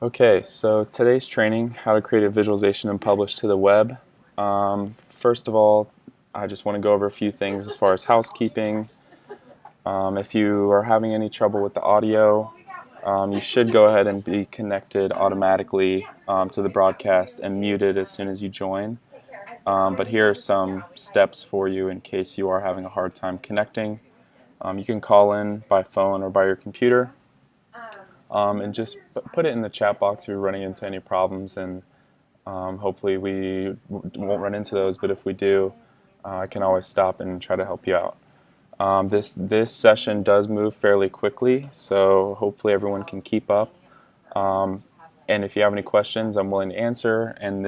Okay, so today's training, how to create a visualization and publish to the web. First of all, I just want to go over a few things as far as housekeeping. If you are having any trouble with the audio, you should go ahead and be connected automatically to the broadcast and muted as soon as you join. But here are some steps for you in case you are having a hard time connecting. You can call in by phone or by your computer. And just put it in the chat box if you're running into any problems, and hopefully we won't run into those, but if we do, I can always stop and try to help you out. This session does move fairly quickly, so hopefully everyone can keep up. And if you have any questions, I'm willing to answer, and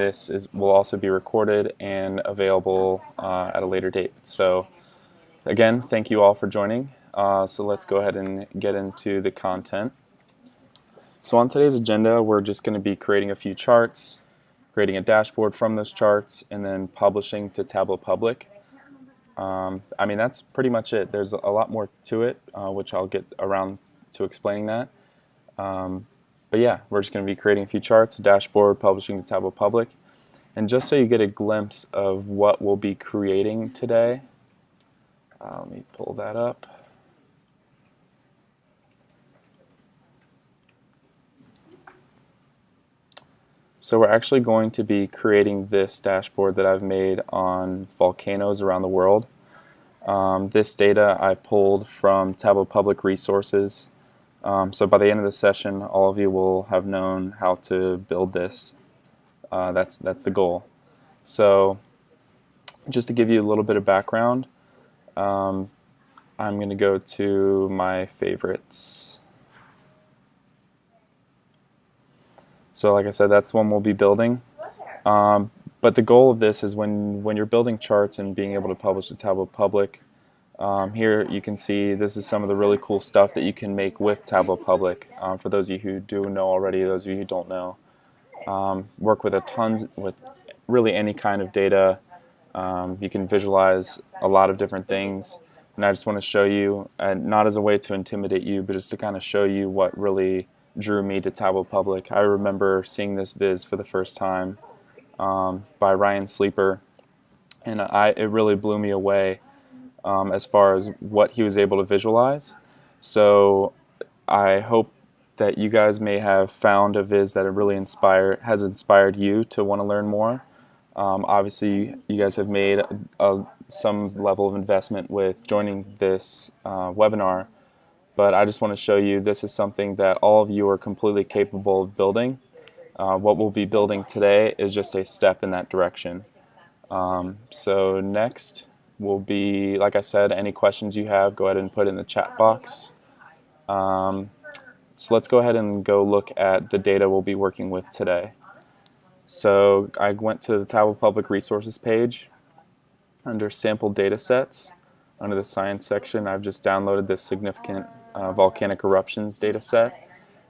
will also be recorded and available at a later date. So again, thank you all for joining. So let's go ahead and get into the content. So on today's agenda, we're just going to be creating a few charts, creating a dashboard from those charts, and then publishing to Tableau Public. That's pretty much it. There's a lot more to it, which I'll get around to explaining that. But yeah, we're just going to be creating a few charts, a dashboard, publishing to Tableau Public. And just so you get a glimpse of what we'll be creating today, let me pull that up. So we're actually going to be creating this dashboard that I've made on volcanoes around the world. This data I pulled from Tableau Public resources. So by the end of the session, all of you will have known how to build this. That's the goal. So just to give you a little bit of background, I'm going to go to my favorites. So like I said, that's one we'll be building. But the goal of this is when you're building charts and being able to publish to Tableau Public, here you can see this is some of the really cool stuff that you can make with Tableau Public. For those of you who do know already, those of you who don't know, work with with really any kind of data. You can visualize a lot of different things. And I just want to show you, not as a way to intimidate you, but just to kind of show you what really drew me to Tableau Public. I remember seeing this viz for the first time by Ryan Sleeper, and it really blew me away as far as what he was able to visualize. So I hope that you guys may have found a viz that really has inspired you to want to learn more. Obviously, you guys have made some level of investment with joining this webinar. But I just want to show you this is something that all of you are completely capable of building. What we'll be building today is just a step in that direction. So next will be, like I said, any questions you have, go ahead and put in the chat box. So let's go ahead and go look at the data we'll be working with today. So I went to the Tableau Public Resources page. Under Sample Data Sets, under the Science section, I've just downloaded this significant volcanic eruptions data set.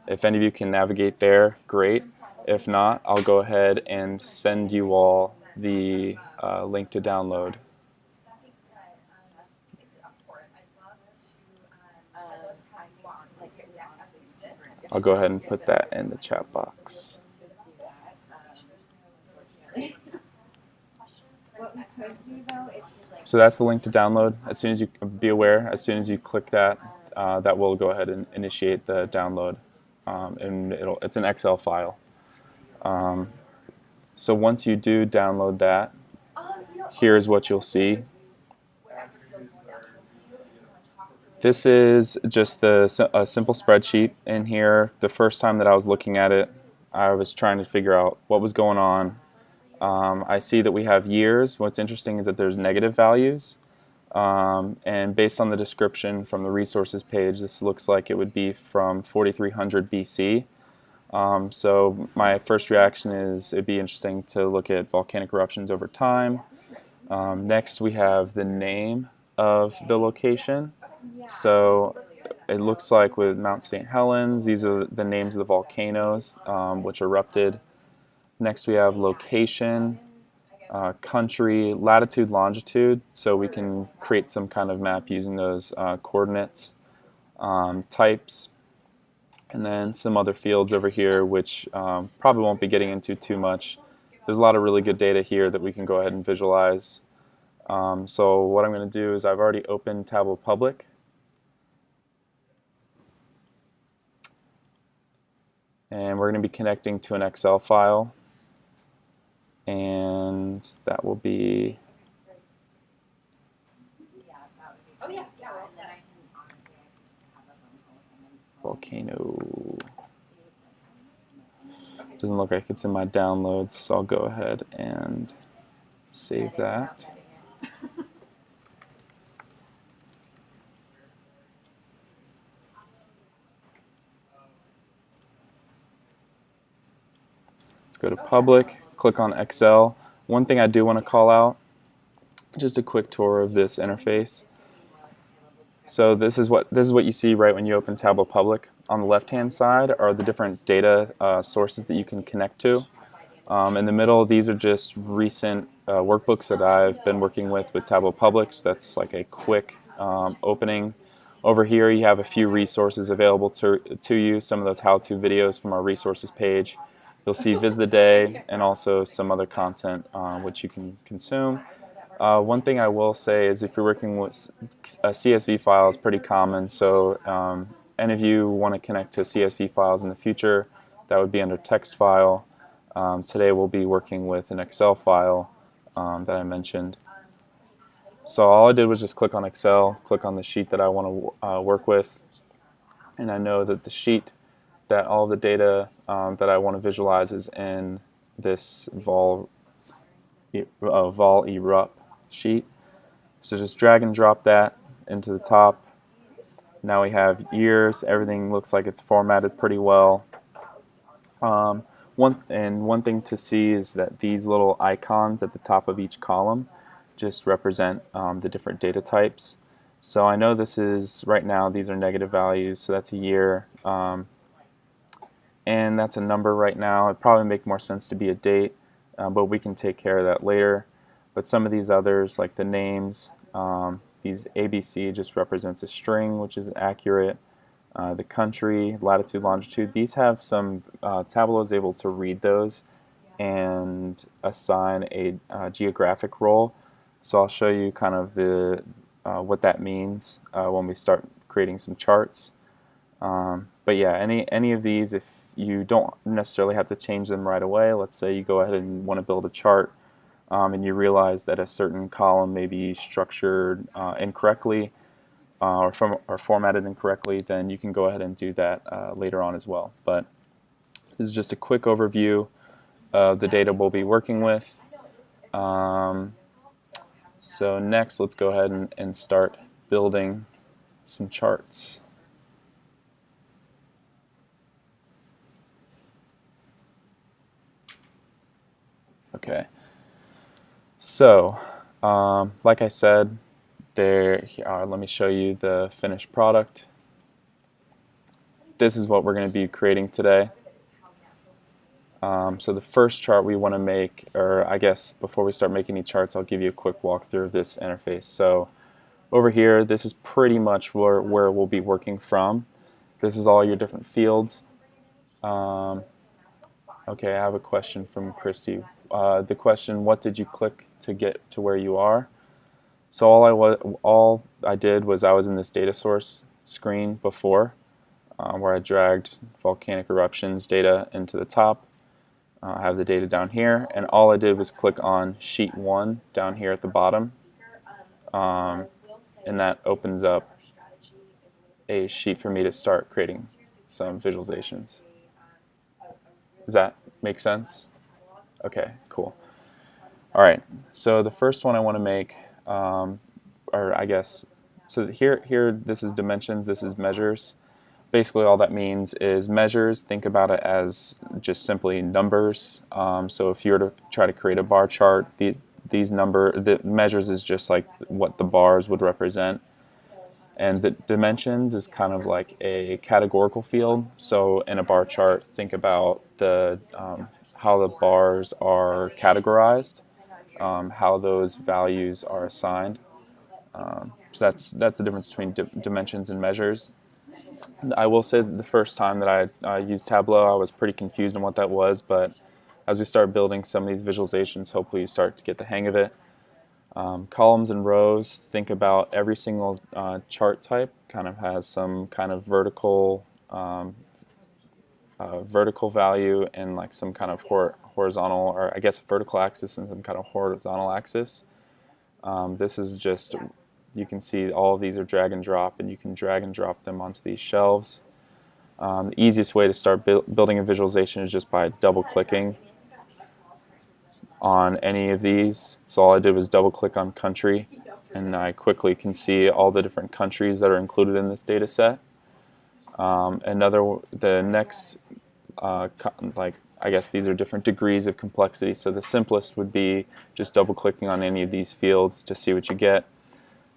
If any of you can navigate there, great. If not, I'll go ahead and send you all the link to download. I'll go ahead and put that in the chat box. So that's the link to download. As soon as you as soon as you click that, that will go ahead and initiate the download, and it's an Excel file. So once you do download that, here's what you'll see. This is just a simple spreadsheet in here. The first time that I was looking at it, I was trying to figure out what was going on. I see that we have years. What's interesting is that there's negative values, and based on the description from the resources page, this looks like it would be from 4300 BC. So my first reaction is it'd be interesting to look at volcanic eruptions over time. Next we have the name of the location. So it looks like with Mount St. Helens, these are the names of the volcanoes which erupted. Next we have location, country, latitude, longitude, so we can create some kind of map using those coordinates, types, And then some other fields over here, which probably won't be getting into too much. There's a lot of really good data here that we can go ahead and visualize. So what I'm going to do is I've already opened Tableau Public. And we're going to be connecting to an Excel file. And that will be Volcano. Doesn't look like it's in my downloads, so I'll go ahead and save that. Let's go to Public, click on Excel. One thing I do want to call out, just a quick tour of this interface. So this is what you see right when you open Tableau Public. On the left-hand side are the different data sources that you can connect to. In the middle, these are just recent workbooks that I've been working with Tableau Public. So that's like a quick opening. Over here, you have a few resources available to you. Some of those how-to videos from our resources page. You'll see Viz the Day and also some other content which you can consume. One thing I will say is if you're working with a CSV file is pretty common, so any of you want to connect to CSV files in the future, that would be under text file. Today we'll be working with an Excel file that I mentioned. So all I did was just click on Excel, click on the sheet that I want to work with, and I know that the sheet that all the data that I want to visualize is in this Vol Erupt sheet. So just drag and drop that into the top. Now we have years. Everything looks like it's formatted pretty well. One thing to see is that these little icons at the top of each column just represent the different data types. So I know this is, right now, these are negative values, so that's a year. And that's a number right now. It'd probably make more sense to be a date, but we can take care of that later. But some of these others, like the names, these ABC just represents a string, which is accurate. The country, latitude, longitude, these have some, Tableau is able to read those and assign a geographic role. So I'll show you kind of the what that means when we start creating some charts. But yeah, any of these, if you don't necessarily have to change them right away, let's say you go ahead and want to build a chart and you realize that a certain column may be structured incorrectly or formatted incorrectly, then you can go ahead and do that later on as well. But this is just a quick overview of the data we'll be working with. So next, let's go ahead and start building some charts. Okay, so like I said, let me show you the finished product. This is what we're going to be creating today. So the first chart we want to make, or I guess before we start making any charts, I'll give you a quick walkthrough of this interface. So over here, this is pretty much where we'll be working from. This is all your different fields. Okay, I have a question from Christy. The question, what did you click to get to where you are? So all I did was I was in this data source screen before, where I dragged volcanic eruptions data into the top. I have the data down here, and all I did was click on sheet 1 down here at the bottom, and that opens up a sheet for me to start creating some visualizations. Does that make sense? Okay, cool. All right, so the first one I want to make, or I guess, so here this is dimensions, this is measures. Basically all that means is measures, think about it as just simply numbers. So if you were to try to create a bar chart, the measures is just like what the bars would represent. And the dimensions is kind of like a categorical field. So in a bar chart, think about the how the bars are categorized, how those values are assigned. So that's the difference between dimensions and measures. I will say that the first time that I used Tableau, I was pretty confused on what that was, but as we start building some of these visualizations, hopefully you start to get the hang of it. Columns and rows, think about every single chart type kind of has some kind of vertical value and like some kind of horizontal, or I guess vertical axis and some kind of horizontal axis. This is just, you can see all of these are drag and drop, and you can drag and drop them onto these shelves. The easiest way to start building a visualization is just by double clicking on any of these. So all I did was double click on country, and I quickly can see all the different countries that are included in this data set. The next, I guess these are different degrees of complexity. So the simplest would be just double clicking on any of these fields to see what you get.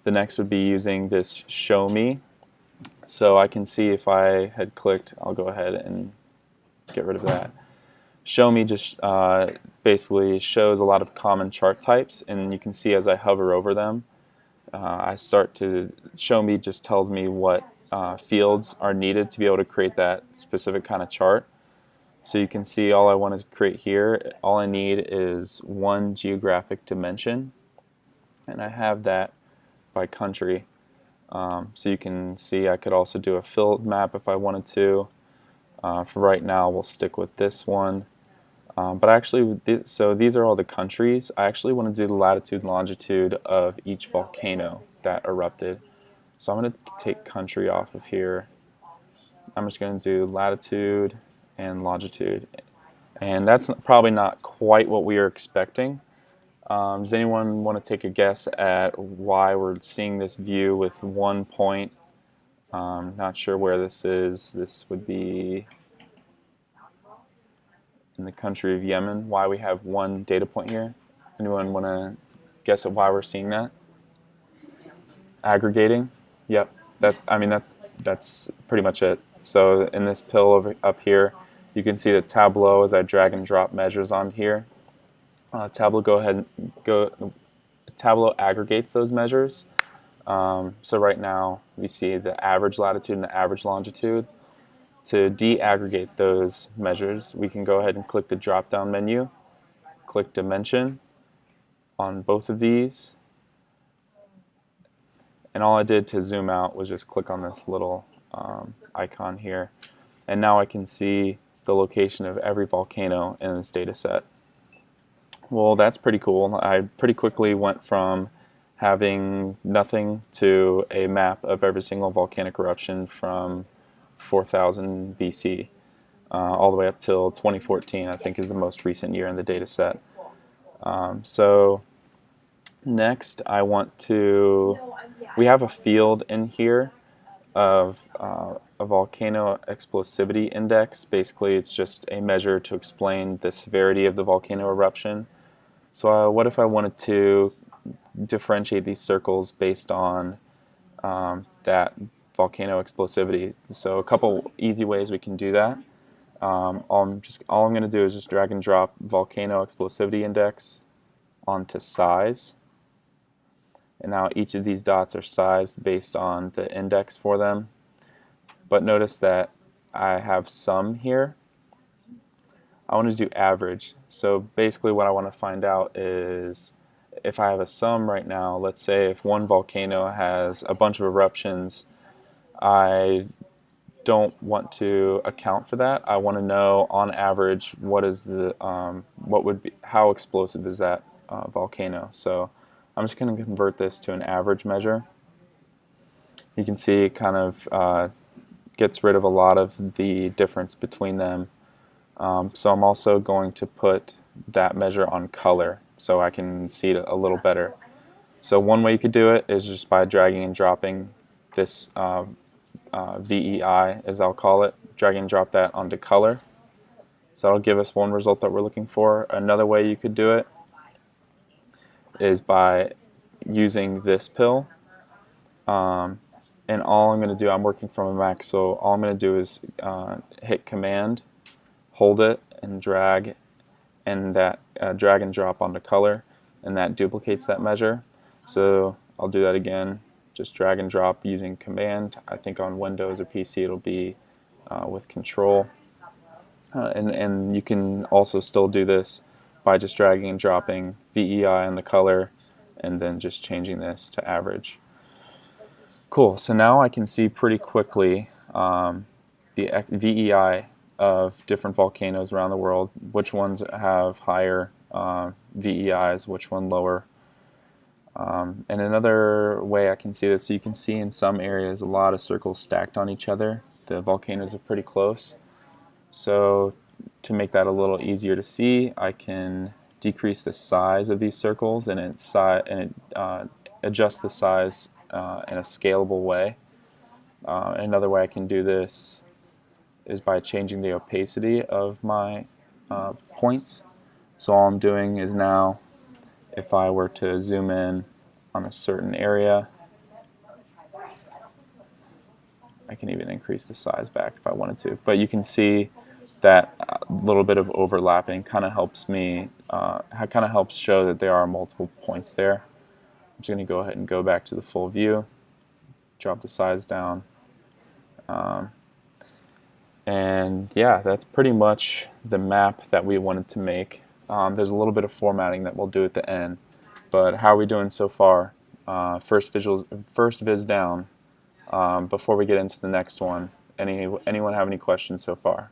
The next would be using this show me. So I can see if I had clicked, I'll go ahead and get rid of that. Show me just basically shows a lot of common chart types, and you can see as I hover over them, show me just tells me what fields are needed to be able to create that specific kind of chart. So you can see all I want to create here, all I need is one geographic dimension, and I have that by country. So you can see I could also do a field map if I wanted to. For right now, we'll stick with this one. But actually, so these are all the countries. I actually want to do the latitude and longitude of each volcano that erupted. So I'm going to take country off of here. I'm just going to do latitude and longitude. And that's probably not quite what we are expecting. Does anyone want to take a guess at why we're seeing this view with one point? Not sure where this is. This would be in the country of Yemen. Why we have one data point here? Anyone want to guess at why we're seeing that? Aggregating. Yep. That's pretty much it. So in this pill up here, you can see the Tableau as I drag and drop measures on here. Tableau Tableau aggregates those measures. So right now we see the average latitude and the average longitude. To de-aggregate those measures, we can go ahead and click the drop-down menu, click Dimension on both of these, and all I did to zoom out was just click on this little icon here, and now I can see the location of every volcano in this data set. Well, that's pretty cool. I pretty quickly went from having nothing to a map of every single volcanic eruption from 4000 BC all the way up till 2014, I think is the most recent year in the data set. So next we have a field in here of a volcano explosivity index. Basically it's just a measure to explain the severity of the volcano eruption. So what if I wanted to differentiate these circles based on that volcano explosivity? So a couple easy ways we can do that. All I'm going to do is just drag and drop volcano explosivity index onto size, and now each of these dots are sized based on the index for them. But notice that I have sum here. I want to do average. So basically what I want to find out is if I have a sum right now, let's say if one volcano has a bunch of eruptions, I don't want to account for that. I want to know on average what is the how explosive is that volcano. So I'm just going to convert this to an average measure. You can see it kind of gets rid of a lot of the difference between them. So I'm also going to put that measure on color so I can see it a little better. So one way you could do it is just by dragging and dropping this VEI, as I'll call it, drag and drop that onto color. So that'll give us one result that we're looking for. Another way you could do it is by using this pill. And all I'm going to do, I'm working from a Mac, so all I'm going to do is hit Command, hold it, and drag, and that drag and drop onto color, and that duplicates that measure. So I'll do that again. just drag and drop using command. I think on Windows or PC it'll be with control. And you can also still do this by just dragging and dropping VEI on the color and then just changing this to average. Cool, so now I can see pretty quickly the VEI of different volcanoes around the world, which ones have higher VEIs, which one lower. And another way I can see this, so you can see in some areas a lot of circles stacked on each other. The volcanoes are pretty close. So to make that a little easier to see, I can decrease the size of these circles and adjust the size in a scalable way. Another way I can do this is by changing the opacity of my points. So all I'm doing is now, if I were to zoom in on a certain area, I can even increase the size back if I wanted to. But you can see that little bit of overlapping kind of helps me, kind of helps show that there are multiple points there. I'm just going to go ahead and go back to the full view, drop the size down, and yeah, that's pretty much the map that we wanted to make. There's a little bit of formatting that we'll do at the end, but how are we doing so far? First viz down. Before we get into the next one, anyone have any questions so far?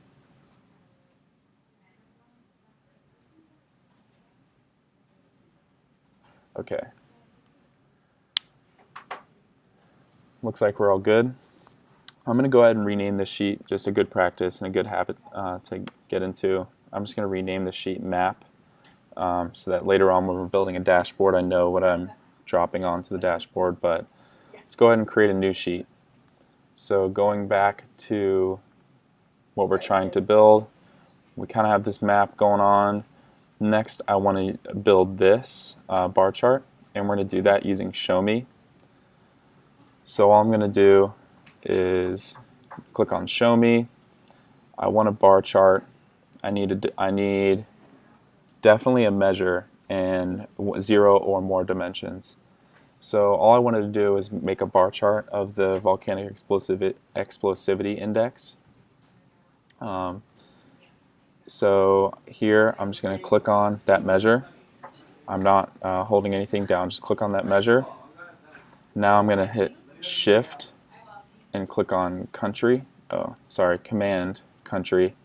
Okay. Looks like we're all good. I'm going to go ahead and rename this sheet, just a good practice and a good habit to get into. I'm just going to rename the sheet map so that later on when we're building a dashboard I know what I'm dropping onto the dashboard. But let's go ahead and create a new sheet. So going back to what we're trying to build, we kind of have this map going on. Next I want to build this bar chart, and we're going to do that using show me. So all I'm going to do is click on show me. I want a bar chart. I need definitely a measure and 0 or more dimensions. So all I wanted to do is make a bar chart of the volcanic explosivity index. So here I'm just going to click on that measure. I'm not holding anything down, just click on that measure. Now I'm going to hit Shift and click on country. Command country.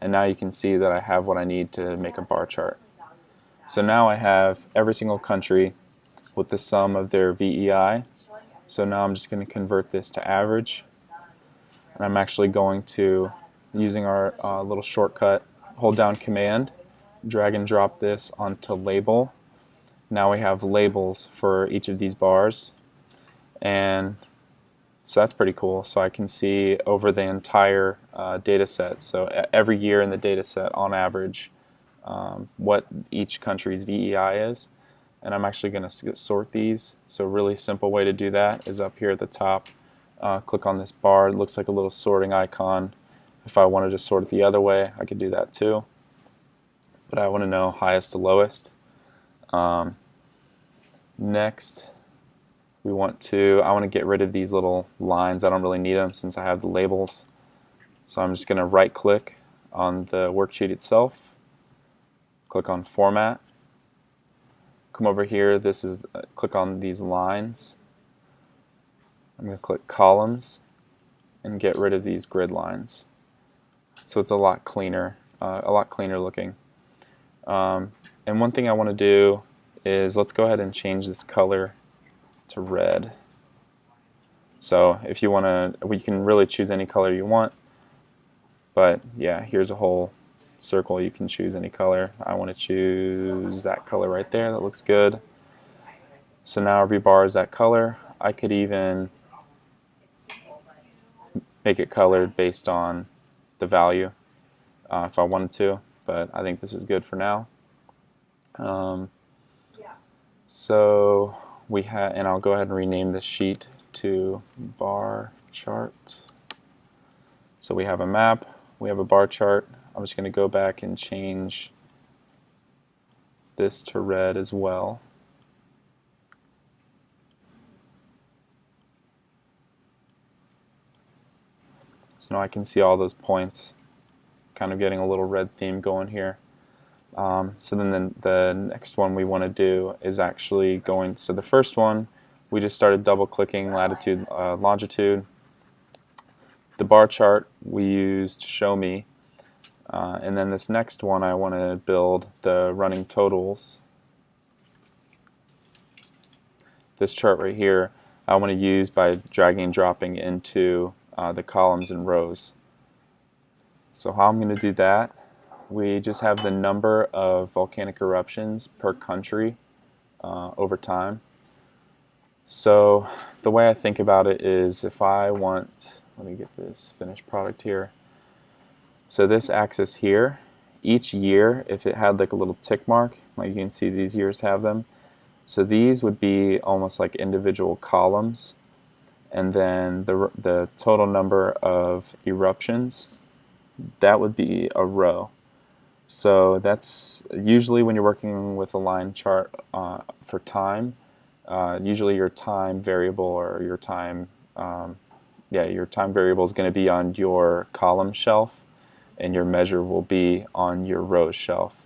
And now you can see that I have what I need to make a bar chart. So now I have every single country with the sum of their VEI. So now I'm just going to convert this to average. And I'm actually going to, using our little shortcut, hold down command, drag and drop this onto label. Now we have labels for each of these bars. And so that's pretty cool. So I can see over the entire data set. So every year in the data set, on average, what each country's VEI is. And I'm actually going to sort these. So a really simple way to do that is up here at the top. Click on this bar. It looks like a little sorting icon. If I wanted to sort it the other way, I could do that too. But I want to know highest to lowest. Next, I want to get rid of these little lines. I don't really need them since I have the labels. So I'm just going to right click on the worksheet itself, click on format, come over here, click on these lines. I'm going to click columns and get rid of these grid lines. So it's a lot cleaner looking. And one thing I want to do is let's go ahead and change this color to red. So if you want to, we can really choose any color you want. But yeah, here's a whole circle. You can choose any color. I want to choose that color right there. That looks good. So now every bar is that color. I could even make it colored based on the value if I wanted to, but I think this is good for now. So we have, and I'll go ahead and rename this sheet to bar chart. So we have a map, we have a bar chart. I'm just going to go back and change this to red as well. So now I can see all those points, kind of getting a little red theme going here. So then the next one we want to do is actually going, so the first one, we just started double clicking latitude, longitude. The bar chart we used show me, and then this next one I want to build the running totals. This chart right here I want to use by dragging and dropping into the columns and rows. So how I'm going to do that, we just have the number of volcanic eruptions per country over time. So the way I think about it is, if I want, let me get this finished product here. So this axis here, each year, if it had like a little tick mark, like you can see these years have them, so these would be almost like individual columns, and then the total number of eruptions, that would be a row. So that's usually when you're working with a line chart for time, usually your time variable or your time, your time variable is going to be on your column shelf, and your measure will be on your row shelf.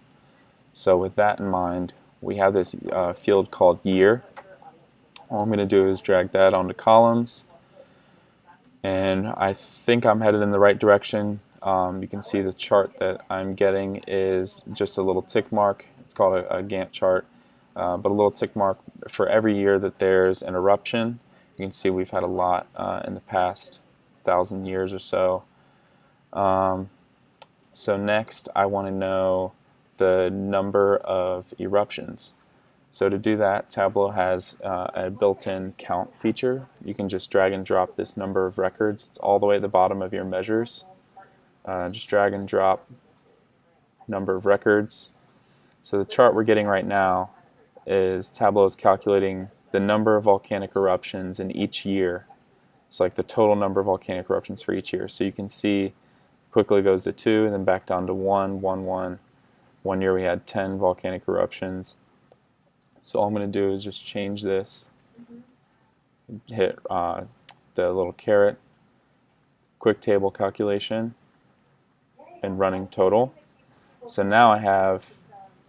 So with that in mind, we have this field called year. All I'm going to do is drag that onto columns, and I think I'm headed in the right direction. You can see the chart that I'm getting is just a little tick mark. It's called a Gantt chart, but a little tick mark for every year that there's an eruption. You can see we've had a lot in the past 1,000 years or so. So next I want to know the number of eruptions. So to do that, Tableau has a built-in count feature. You can just drag and drop this number of records. It's all the way at the bottom of your measures. Just drag and drop number of records. So the chart we're getting right now is Tableau is calculating the number of volcanic eruptions in each year. So like the total number of volcanic eruptions for each year. So you can see quickly goes to 2, and then back down to 1, 1, 1. One year we had 10 volcanic eruptions. So all I'm going to do is just change this, hit the little caret, quick table calculation, and running total. So now I have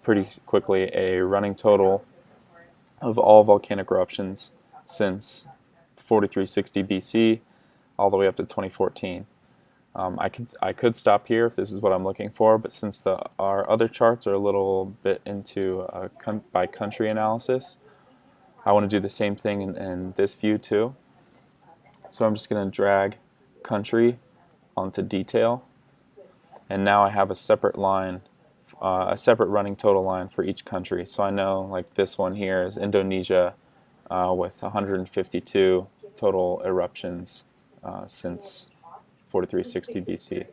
pretty quickly a running total of all volcanic eruptions since 4360 BC all the way up to 2014. I could stop here if this is what I'm looking for, but since our other charts are a little bit into by country analysis, I want to do the same thing in this view too. So I'm just going to drag country onto detail, and now I have a separate line, a separate running total line for each country. So I know, like this one here is Indonesia with 152 total eruptions since 4360 BC.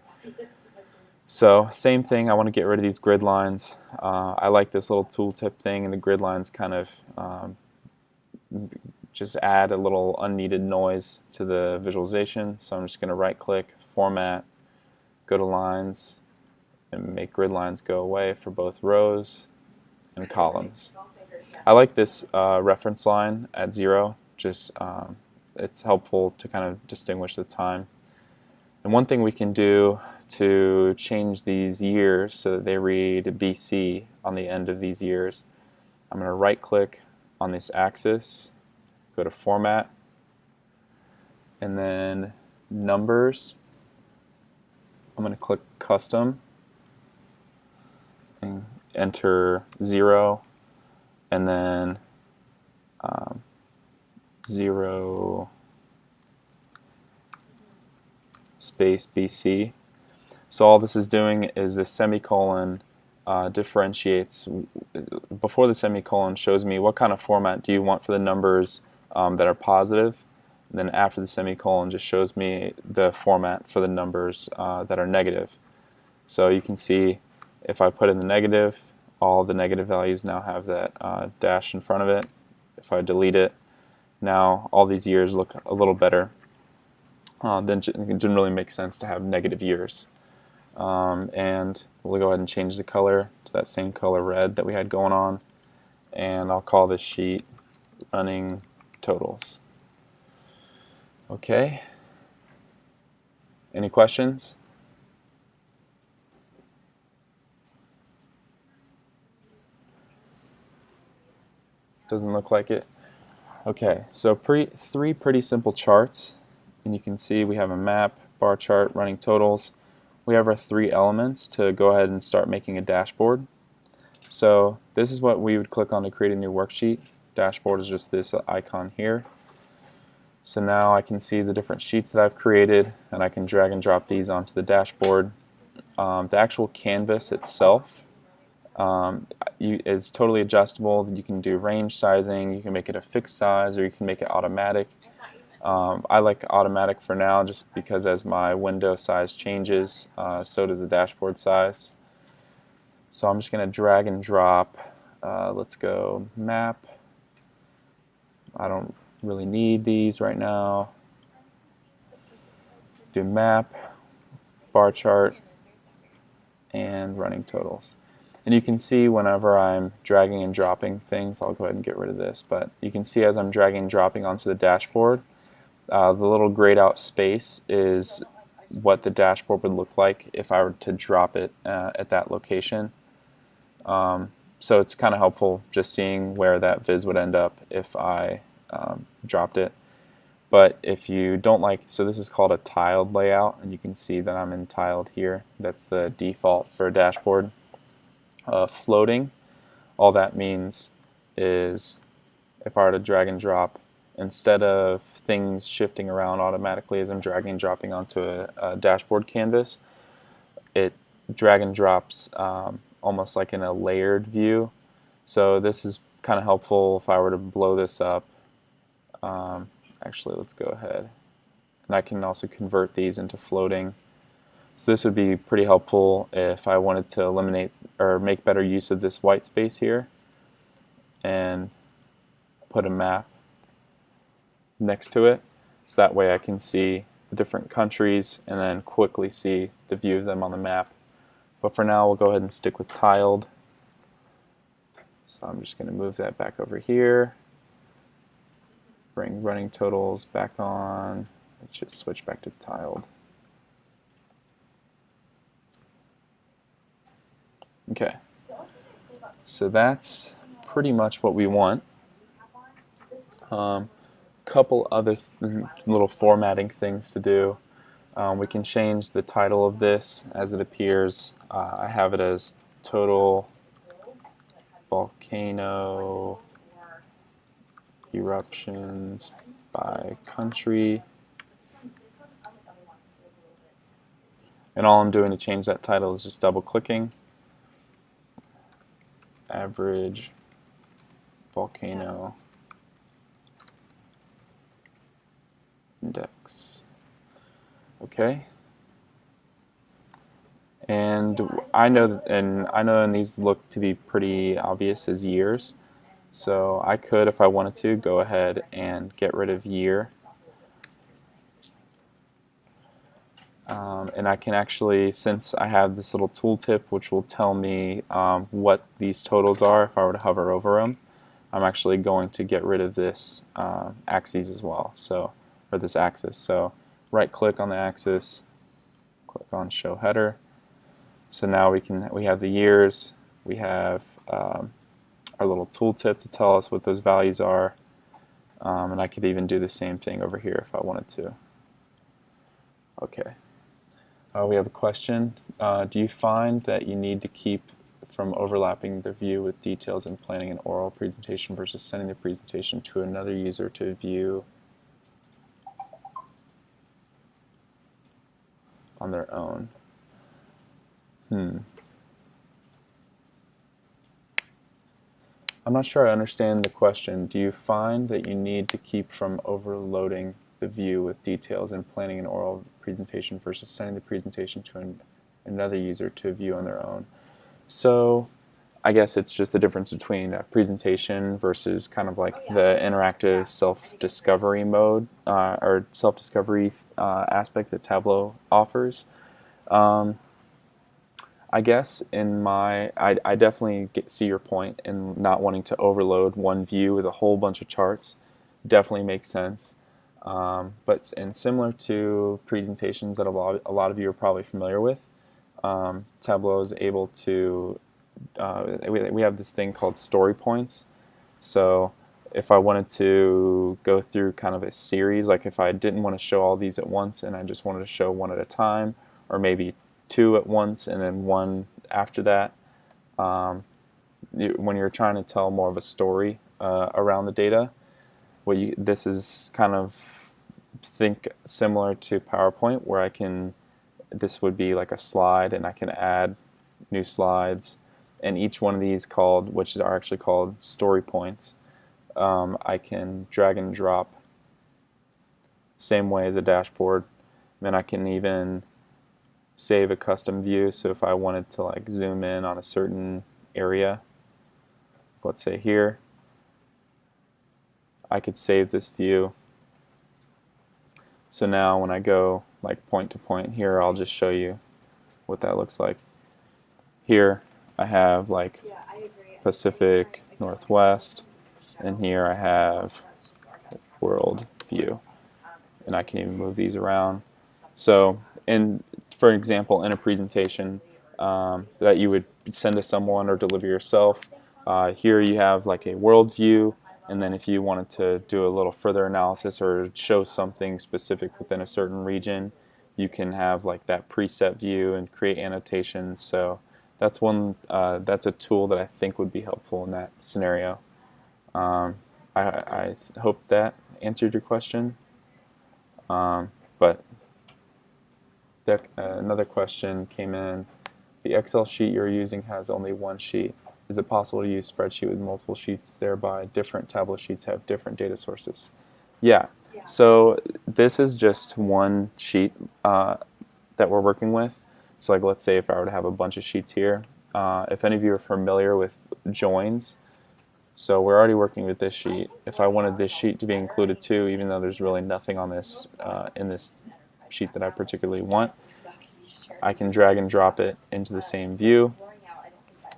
So same thing, I want to get rid of these grid lines. I like this little tooltip thing, and the grid lines kind of just add a little unneeded noise to the visualization. So I'm just going to right click, format, go to lines, and make grid lines go away for both rows and columns. I like this reference line at 0. Just it's helpful to kind of distinguish the time. And one thing we can do to change these years so that they read BC on the end of these years, I'm going to right click on this axis, go to format, and then numbers. I'm going to click custom and enter 0, and then 0 space BC. So all this is doing is this semicolon differentiates. Before the semicolon shows me what kind of format do you want for the numbers that are positive, and then after the semicolon just shows me the format for the numbers that are negative. So you can see if I put in the negative, all the negative values now have that dash in front of it. If I delete it, now all these years look a little better. Then it didn't really make sense to have negative years. And we'll go ahead and change the color to that same color red that we had going on, and I'll call this sheet running totals. Okay, Any questions? Doesn't look like it. Okay, so three pretty simple charts, and you can see we have a map, bar chart, running totals. We have our 3 elements to go ahead and start making a dashboard. So this is what we would click on to create a new worksheet. Dashboard is just this icon here. So now I can see the different sheets that I've created, and I can drag and drop these onto the dashboard. The actual canvas itself is totally adjustable. You can do range sizing, you can make it a fixed size, or you can make it automatic. I like automatic for now just because as my window size changes, so does the dashboard size. So I'm just going to drag and drop. Let's go map. I don't really need these right now. Let's do map, bar chart, and running totals. And you can see whenever I'm dragging and dropping things, I'll go ahead and get rid of this, but you can see as I'm dragging and dropping onto the dashboard, the little grayed out space is what the dashboard would look like if I were to drop it at that location. So it's kind of helpful just seeing where that viz would end up if I dropped it. But if you don't like, so this is called a tiled layout, and you can see that I'm in tiled here. That's the default for a dashboard. Floating, all that means is if I were to drag and drop, instead of things shifting around automatically as I'm dragging and dropping onto a dashboard canvas, it drag and drops almost like in a layered view. So this is kind of helpful if I were to blow this up. Actually, let's go ahead. And I can also convert these into floating. So this would be pretty helpful if I wanted to eliminate or make better use of this white space here and put a map next to it. So that way I can see the different countries and then quickly see the view of them on the map. But for now, we'll go ahead and stick with tiled. So I'm just going to move that back over here. Bring running totals back on. Let's just switch back to tiled. Okay, so that's pretty much what we want. Couple other little formatting things to do. We can change the title of this as it appears. I have it as Total Volcano Eruptions by Country. And all I'm doing to change that title is just double clicking. Average volcano index. Okay. And I know and these look to be pretty obvious as years. So I could, if I wanted to, go ahead and get rid of year. And I can actually, since I have this little tooltip which will tell me what these totals are if I were to hover over them, I'm actually going to get rid of this axis as well, so, or this axis. So right click on the axis, click on show header. So now we have the years, we have our little tooltip to tell us what those values are, and I could even do the same thing over here if I wanted to. Okay. We have a question. Do you find that you need to keep from overlapping the view with details in planning an oral presentation versus sending the presentation to another user to view on their own? I'm not sure I understand the question. Do you find that you need to keep from overloading the view with details in planning an oral presentation versus sending the presentation to another user to view on their own? So I guess it's just the difference between a presentation versus kind of like the interactive self-discovery mode or self-discovery aspect that Tableau offers. I guess I definitely see your point in not wanting to overload one view with a whole bunch of charts. Definitely makes sense. And similar to presentations that a lot of you are probably familiar with, Tableau is able to, we have this thing called story points. So if I wanted to go through kind of a series, like if I didn't want to show all these at once and I just wanted to show one at a time, or maybe two at once and then one after that, when you're trying to tell more of a story around the data, this is kind of, think similar to PowerPoint, where this would be like a slide and I can add new slides, and each one of these which are actually called story points, I can drag and drop same way as a dashboard. Then I can even save a custom view, so if I wanted to like zoom in on a certain area, let's say here, I could save this view. So now when I go like point to point here, I'll just show you what that looks like. Here I have like Pacific Northwest, and here I have world view, and I can even move these around. So for example, in a presentation that you would send to someone or deliver yourself, here you have like a world view, and then if you wanted to do a little further analysis or show something specific within a certain region, you can have like that preset view and create annotations. So that's a tool that I think would be helpful in that scenario. I hope that answered your question. But another question came in. The Excel sheet you're using has only one sheet. Is it possible to use spreadsheet with multiple sheets, thereby different Tableau sheets have different data sources? Yeah. So this is just one sheet that we're working with. So like, let's say if I were to have a bunch of sheets here, if any of you are familiar with joins, so we're already working with this sheet. If I wanted this sheet to be included too, even though there's really nothing on this in this sheet that I particularly want, I can drag and drop it into the same view,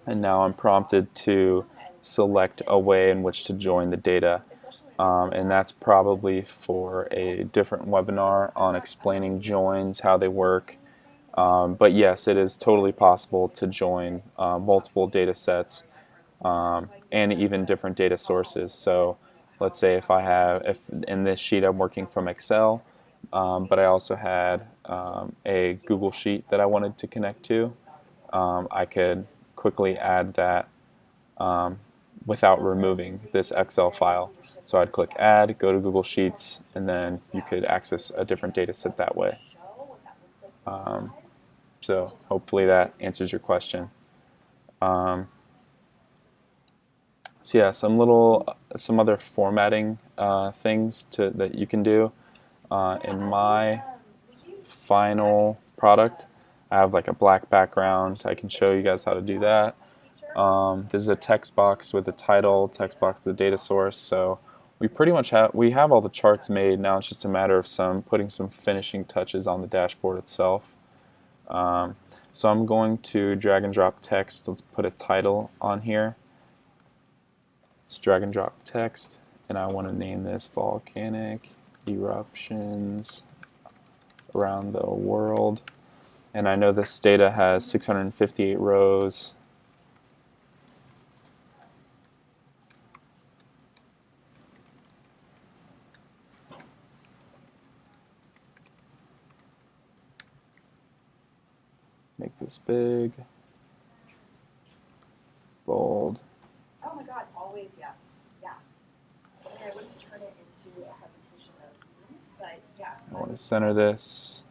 and now I'm prompted to select a way in which to join the data, and that's probably for a different webinar on explaining joins, how they work. But yes, it is totally possible to join multiple data sets and even different data sources. So let's say if in this sheet I'm working from Excel, but I also had a Google Sheet that I wanted to connect to, I could quickly add that without removing this Excel file. So I'd click Add, go to Google Sheets, and then you could access a different data set that way. So hopefully that answers your question. So yeah, some other formatting things that you can do. In my final product, I have like a black background. I can show you guys how to do that. This is a text box with a title, text box with a data source. So we pretty much have all the charts made. Now it's just a matter of putting some finishing touches on the dashboard itself. So I'm going to drag and drop text. Let's put a title on here. Let's drag and drop text, and I want to name this Volcanic Eruptions Around the World. And I know this data has 658 rows. Make this big, bold. Oh my God, always yes. Yeah. I mean, I wouldn't turn it into a presentation of these, but yeah. I want to center this,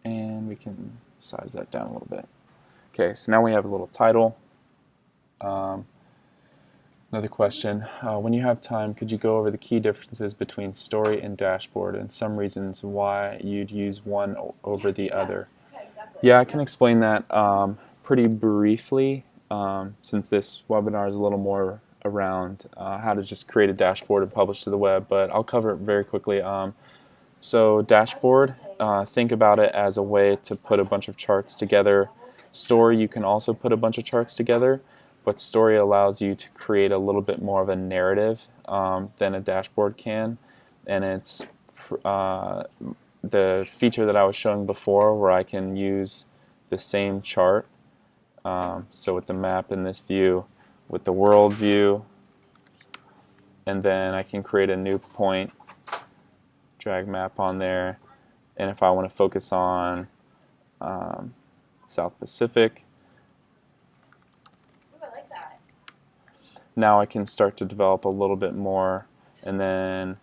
and we can size that down a little bit. Okay, so now we have a little title. Another question, when you have time, could you go over the key differences between story and dashboard and some reasons why you'd use one over the other? Yeah, I can explain that pretty briefly, since this webinar is a little more around how to just create a dashboard and publish to the web, but I'll cover it very quickly. So dashboard, think about it as a way to put a bunch of charts together. Story, you can also put a bunch of charts together, but story allows you to create a little bit more of a narrative than a dashboard can. and it's the feature that I was showing before where I can use the same chart. So with the map in this view, with the world view, and then I can create a new point, drag map on there, and if I want to focus on South Pacific, Ooh, I like that. now I can start to develop a little bit more, and then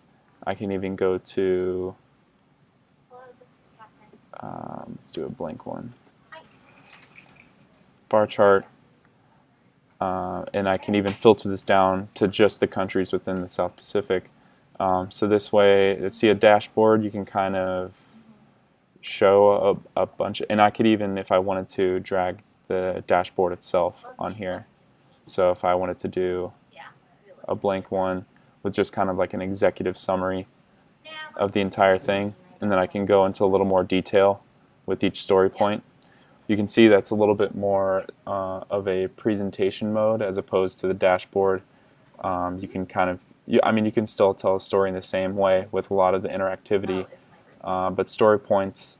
I can even go to, Hello, this is Catherine. let's do a blank one, Hi. bar chart, and I can even filter this down to just the countries within the South Pacific. So this way, see a dashboard, you can kind of show a bunch, and I could even, if I wanted to, drag the dashboard itself on here. So if I wanted to do a blank one with just kind of like an executive summary of the entire thing, and then I can go into a little more detail with each story point. You can see that's a little bit more of a presentation mode as opposed to the dashboard. You can kind of, I mean, you can still tell a story in the same way with a lot of the interactivity, but story points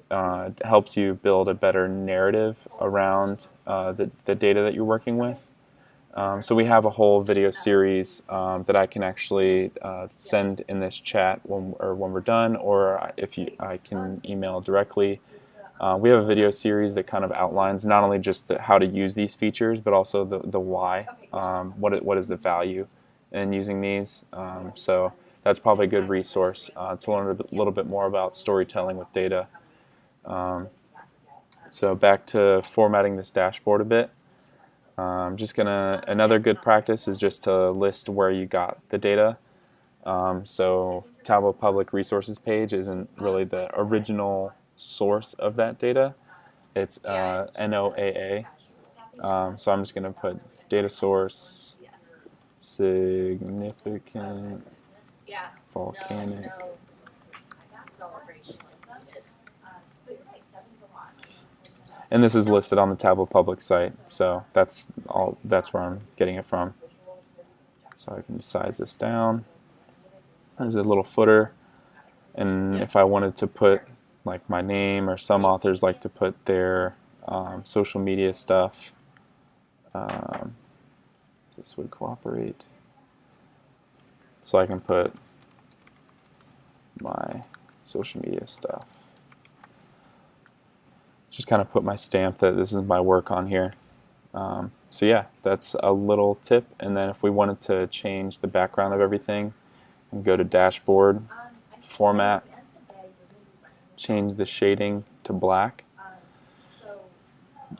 helps you build a better narrative around the data that you're working with. So we have a whole video series that I can actually send in this chat when we're done, or if I can email directly. We have a video series that kind of outlines not only just how to use these features, but also the why. What is the value in using these? So that's probably a good resource to learn a little bit more about storytelling with data. So back to formatting this dashboard a bit. Another good practice is just to list where you got the data. So Tableau Public Resources page isn't really the original source of that data. It's NOAA. So I'm just going to put data source, significant, volcanic. And this is listed on the Tableau Public site, so that's where I'm getting it from. So I can size this down. There's a little footer, and if I wanted to put like my name, or some authors like to put their social media stuff, this would cooperate. So I can put my social media stuff. Just kind of put my stamp that this is my work on here. So yeah, that's a little tip. And then if we wanted to change the background of everything, and go to dashboard, format, change the shading to black,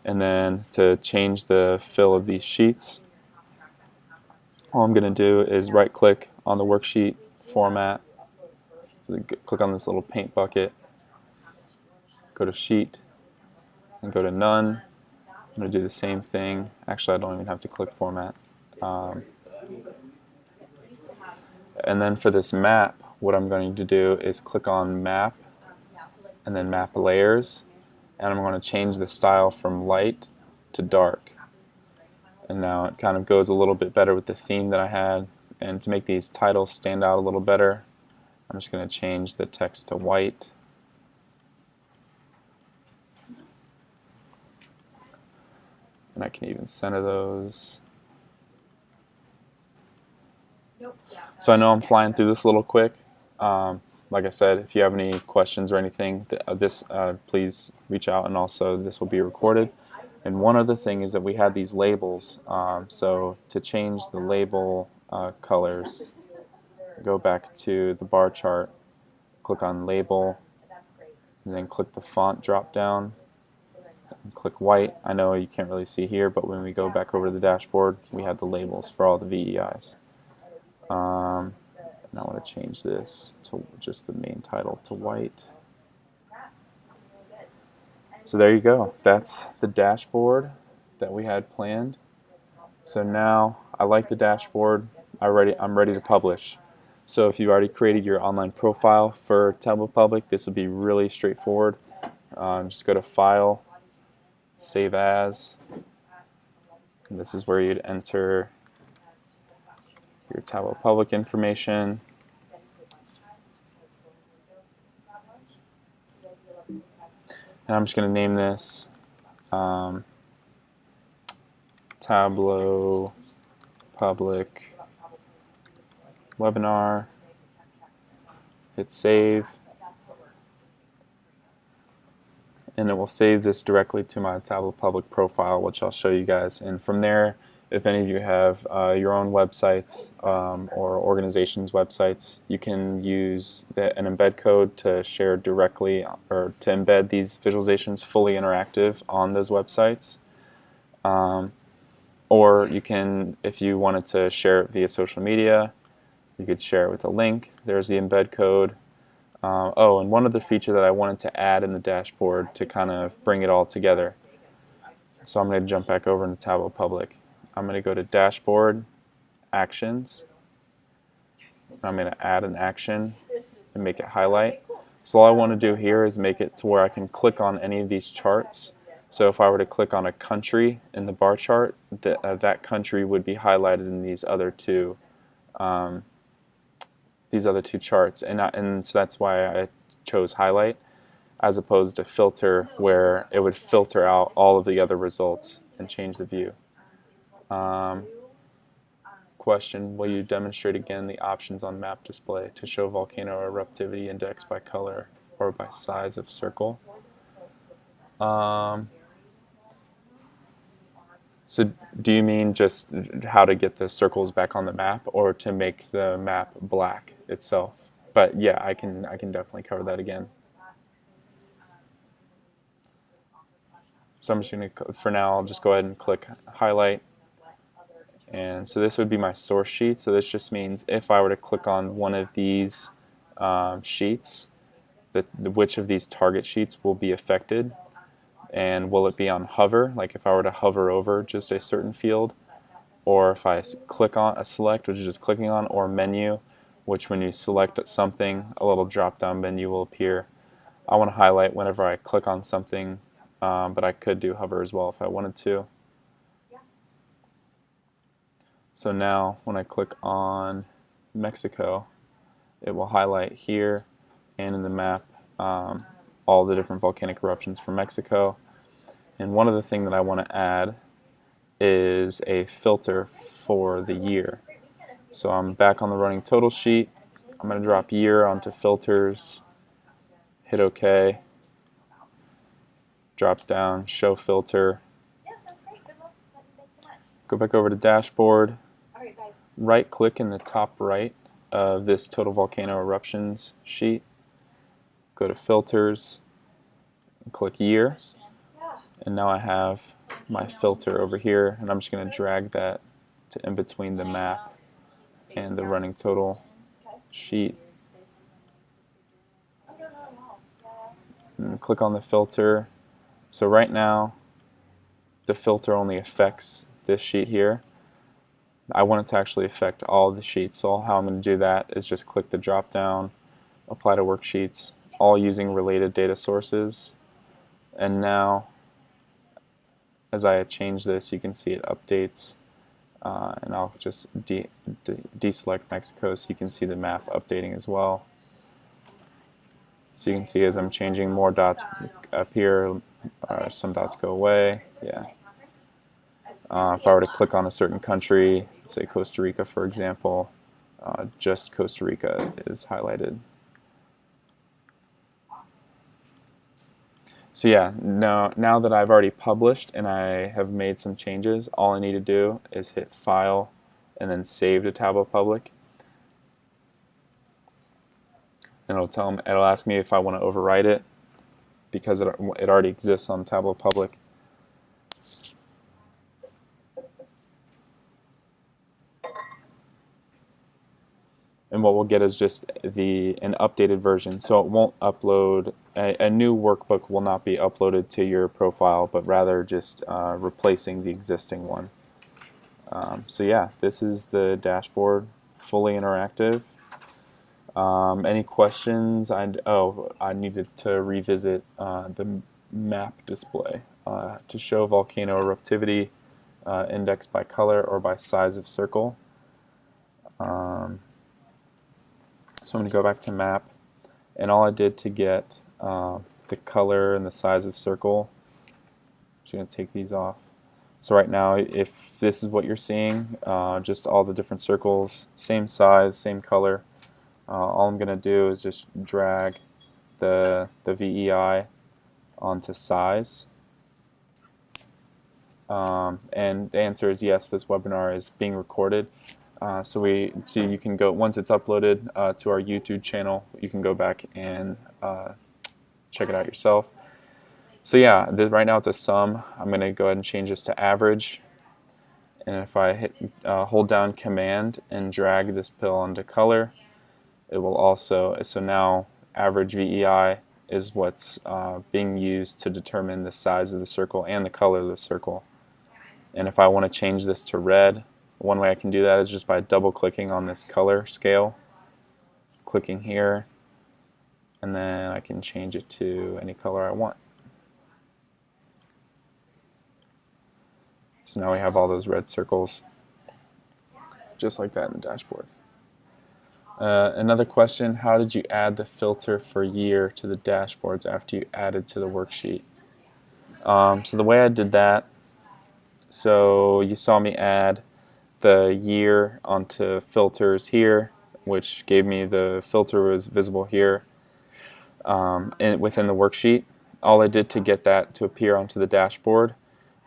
and then to change the fill of these sheets, all I'm going to do is right click on the worksheet, format, click on this little paint bucket, go to sheet, and go to none. I'm going to do the same thing. Actually, I don't even have to click format. And then for this map, what I'm going to do is click on map, and then map layers, and I'm going to change the style from light to dark. And now it kind of goes a little bit better with the theme that I had. And to make these titles stand out a little better, I'm just going to change the text to white. And I can even center those. So I know I'm flying through this a little quick. Like I said, if you have any questions or anything, please reach out, and also this will be recorded. And one other thing is that we had these labels. So to change the label colors, go back to the bar chart, click on label, and then click the font drop down, and click white. I know you can't really see here, but when we go back over to the dashboard, we had the labels for all the VEIs. And I want to change this to just the main title to white. So there you go. That's the dashboard that we had planned. So now I like the dashboard. I'm ready to publish. So if you've already created your online profile for Tableau Public, this will be really straightforward. Just go to File, Save As, and this is where you'd enter your Tableau Public information. And I'm just going to name this Tableau Public Webinar. Hit save. And it will save this directly to my Tableau Public profile, which I'll show you guys. And from there, if any of you have your own websites or organizations' websites, you can use an embed code to share directly or to embed these visualizations fully interactive on those websites. Or you can, if you wanted to share it via social media, you could share it with a link. There's the embed code. Oh, and one other feature that I wanted to add in the dashboard to kind of bring it all together. So I'm going to jump back over into Tableau Public. I'm going to go to Dashboard, Actions. I'm going to add an action and make it highlight. So all I want to do here is make it to where I can click on any of these charts. So if I were to click on a country in the bar chart, that country would be highlighted in these other two charts, and so that's why I chose highlight as opposed to filter, where it would filter out all of the other results and change the view. Question, will you demonstrate again the options on map display to show volcano eruptivity index by color or by size of circle? So do you mean just how to get the circles back on the map, or to make the map black itself? But yeah, I can definitely cover that again. So I'm just going to, for now, I'll just go ahead and click highlight. And so this would be my source sheet. So this just means if I were to click on one of these sheets, which of these target sheets will be affected. And will it be on hover, like if I were to hover over just a certain field, or if I click on a select, which is just clicking on, or menu, which when you select something, a little drop-down menu will appear. I want to highlight whenever I click on something, but I could do hover as well if I wanted to. So now when I click on Mexico, it will highlight here and in the map all the different volcanic eruptions from Mexico. And one other thing that I want to add is a filter for the year. So I'm back on the running total sheet. I'm going to drop year onto filters, hit OK, drop down, show filter, go back over to dashboard, right click in the top right of this total volcano eruptions sheet, go to filters, and click year, and now I have my filter over here, and I'm just going to drag that to in between the map and the running total sheet, and click on the filter. So right now the filter only affects this sheet here. I want it to actually affect all the sheets, so how I'm going to do that is just click the drop down, apply to worksheets, all using related data sources. And now as I change this, you can see it updates, and I'll just deselect Mexico so you can see the map updating as well. So you can see as I'm changing, more dots appear, some dots go away. Yeah. If I were to click on a certain country, say Costa Rica for example, just Costa Rica is highlighted. So yeah, now that I've already published and I have made some changes, all I need to do is hit File and then Save to Tableau Public. And it'll ask me if I want to overwrite it, because it already exists on Tableau Public. And what we'll get is just an updated version. So it won't upload, a new workbook will not be uploaded to your profile, but rather just replacing the existing one. So yeah, this is the dashboard, fully interactive. Any questions? I needed to revisit the map display to show volcano eruptivity indexed by color or by size of circle. So I'm going to go back to map, and all I did to get the color and the size of circle. I'm just going to take these off. So right now, if this is what you're seeing, just all the different circles, same size, same color, all I'm going to do is just drag the VEI onto size. And the answer is yes, this webinar is being recorded. So you can go, once it's uploaded to our YouTube channel, you can go back and check it out yourself. So yeah, right now it's a sum. I'm going to go ahead and change this to average. And if I hold down Command and drag this pill onto color, it will also, so now average VEI is what's being used to determine the size of the circle and the color of the circle. And if I want to change this to red, one way I can do that is just by double clicking on this color scale, clicking here, and then I can change it to any color I want. So now we have all those red circles, just like that in the dashboard. Another question, how did you add the filter for year to the dashboards after you added to the worksheet? So the way I did that, so you saw me add the year onto filters here, which gave me the filter was visible here within the worksheet. All I did to get that to appear onto the dashboard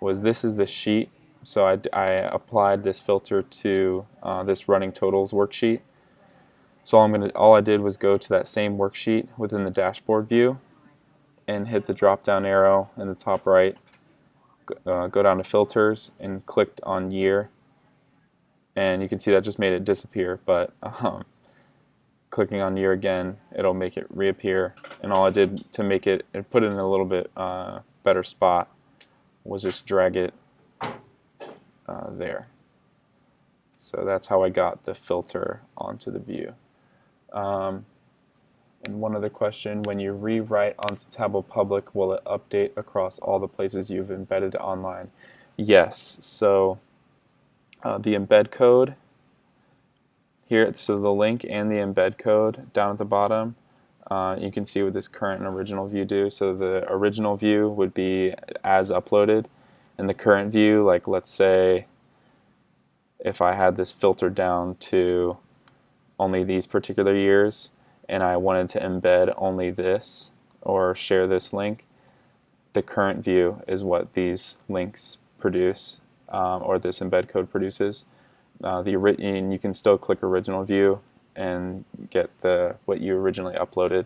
was this is the sheet. So I applied this filter to this running totals worksheet. So all I did was go to that same worksheet within the dashboard view and hit the drop down arrow in the top right, go down to filters and clicked on year, and you can see that just made it disappear, but clicking on year again, it'll make it reappear. And all I did to make it and put it in a little bit better spot was just drag it there. So that's how I got the filter onto the view. And one other question, when you rewrite onto Tableau Public, will it update across all the places you've embedded online? Yes. So the embed code here, so the link and the embed code down at the bottom, you can see what this current and original view do. So the original view would be as uploaded, and the current view, like let's say if I had this filtered down to only these particular years and I wanted to embed only this or share this link, the current view is what these links produce, or this embed code produces. And you can still click original view and get what you originally uploaded.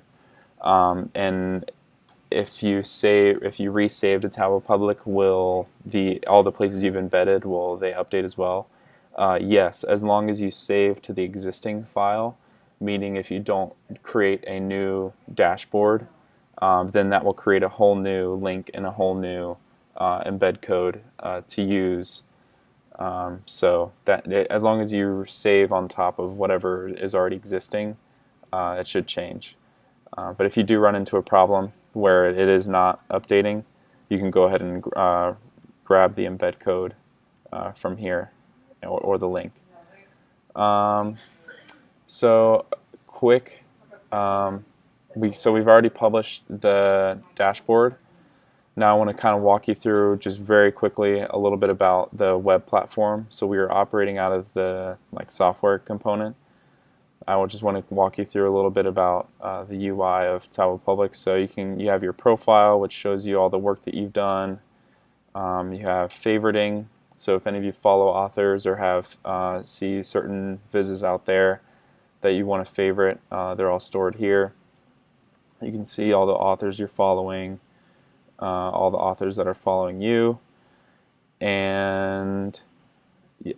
And if you resave to Tableau Public, will all the places you've embedded, will they update as well? Yes, as long as you save to the existing file, meaning if you don't create a new dashboard, then that will create a whole new link and a whole new embed code to use. So that as long as you save on top of whatever is already existing, it should change. But if you do run into a problem where it is not updating, you can go ahead and grab the embed code from here or the link. So quick, we've already published the dashboard. Now I want to kind of walk you through just very quickly a little bit about the web platform. So we are operating out of the software component. I just want to walk you through a little bit about the UI of Tableau Public. So you have your profile, which shows you all the work that you've done. You have favoriting. So if any of you follow authors or have see certain vizzes out there that you want to favorite, they're all stored here. You can see all the authors you're following, all the authors that are following you, and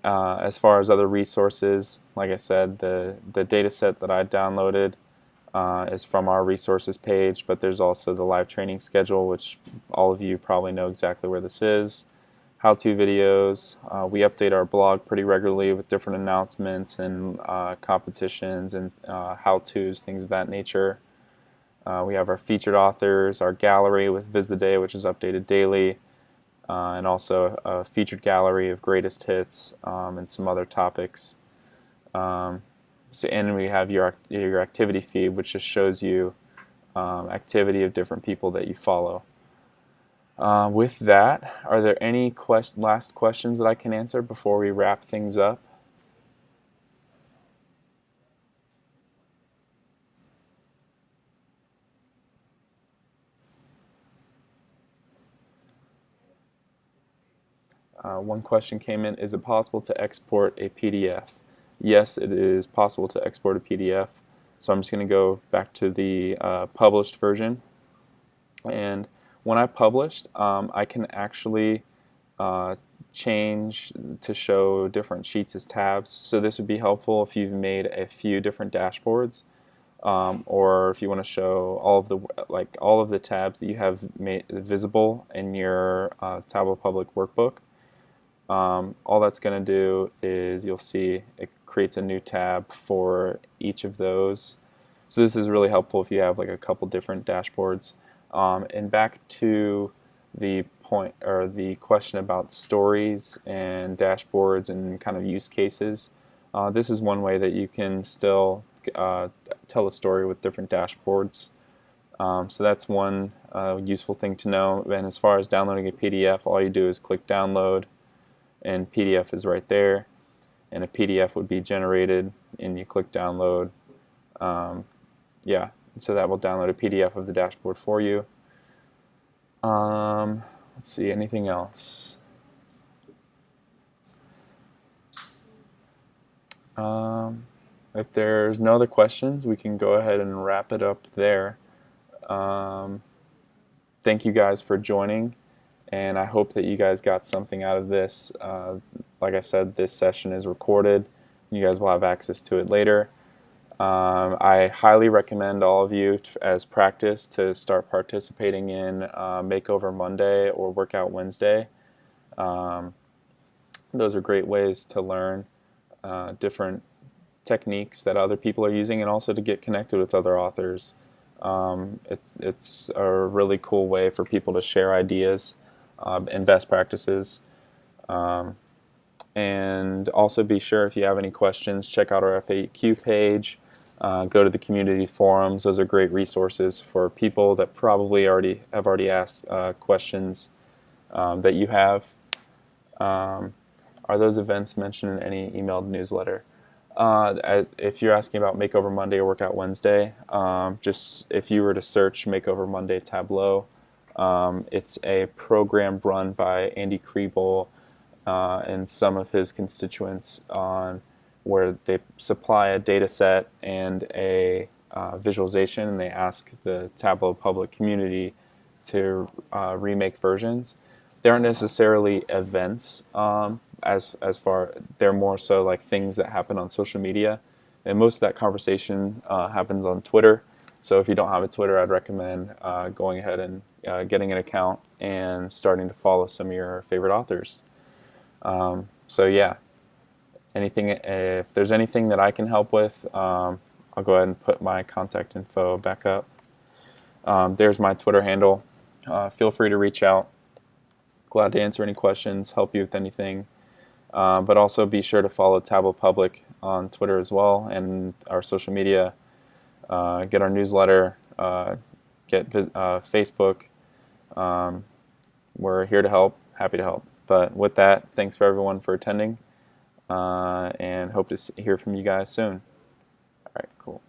as far as other resources, like I said, the data set that I downloaded is from our resources page, but there's also the live training schedule, which all of you probably know exactly where this is. How-to videos. We update our blog pretty regularly with different announcements and competitions and how-tos, things of that nature. We have our featured authors, our gallery with Viz the Day, which is updated daily, and also a featured gallery of greatest hits and some other topics. And we have your activity feed, which just shows you activity of different people that you follow. With that, are there any last questions that I can answer before we wrap things up? One question came in, is it possible to export a PDF? Yes, it is possible to export a PDF. So I'm just going to go back to the published version. And when I published, I can actually change to show different sheets as tabs. So this would be helpful if you've made a few different dashboards, or if you want to show all of the tabs that you have made visible in your Tableau Public workbook. All that's going to do is you'll see it creates a new tab for each of those. So this is really helpful if you have like a couple different dashboards. And back to the point or the question about stories and dashboards and kind of use cases. This is one way that you can still tell a story with different dashboards. So that's one useful thing to know. And as far as downloading a PDF, all you do is click download, and PDF is right there, and a PDF would be generated, and you click download. Yeah, so that will download a PDF of the dashboard for you. Let's see, anything else? If there's no other questions, we can go ahead and wrap it up there. Thank you guys for joining, and I hope that you guys got something out of this. Like I said, this session is recorded. You guys will have access to it later. I highly recommend all of you, as practice, to start participating in Makeover Monday or Workout Wednesday. Those are great ways to learn different techniques that other people are using, and also to get connected with other authors. It's a really cool way for people to share ideas and best practices. And also be sure, if you have any questions, check out our FAQ page. Go to the community forums. Those are great resources for people that probably have already asked questions that you have. Are those events mentioned in any emailed newsletter? If you're asking about Makeover Monday or Workout Wednesday, just if you were to search Makeover Monday Tableau, it's a program run by Andy Kriebel and some of his constituents, on where they supply a data set and a visualization, and they ask the Tableau Public community to remake versions. They aren't necessarily events, they're more so like things that happen on social media, and most of that conversation happens on Twitter. So if you don't have a Twitter, I'd recommend going ahead and getting an account and starting to follow some of your favorite authors. So yeah, if there's anything that I can help with, I'll go ahead and put my contact info back up. There's my Twitter handle. Feel free to reach out. Glad to answer any questions, help you with anything. But also be sure to follow Tableau Public on Twitter as well, and our social media. Get our newsletter. Get Facebook. We're here to help. Happy to help. But with that, thanks for everyone for attending, and hope to hear from you guys soon. All right, cool.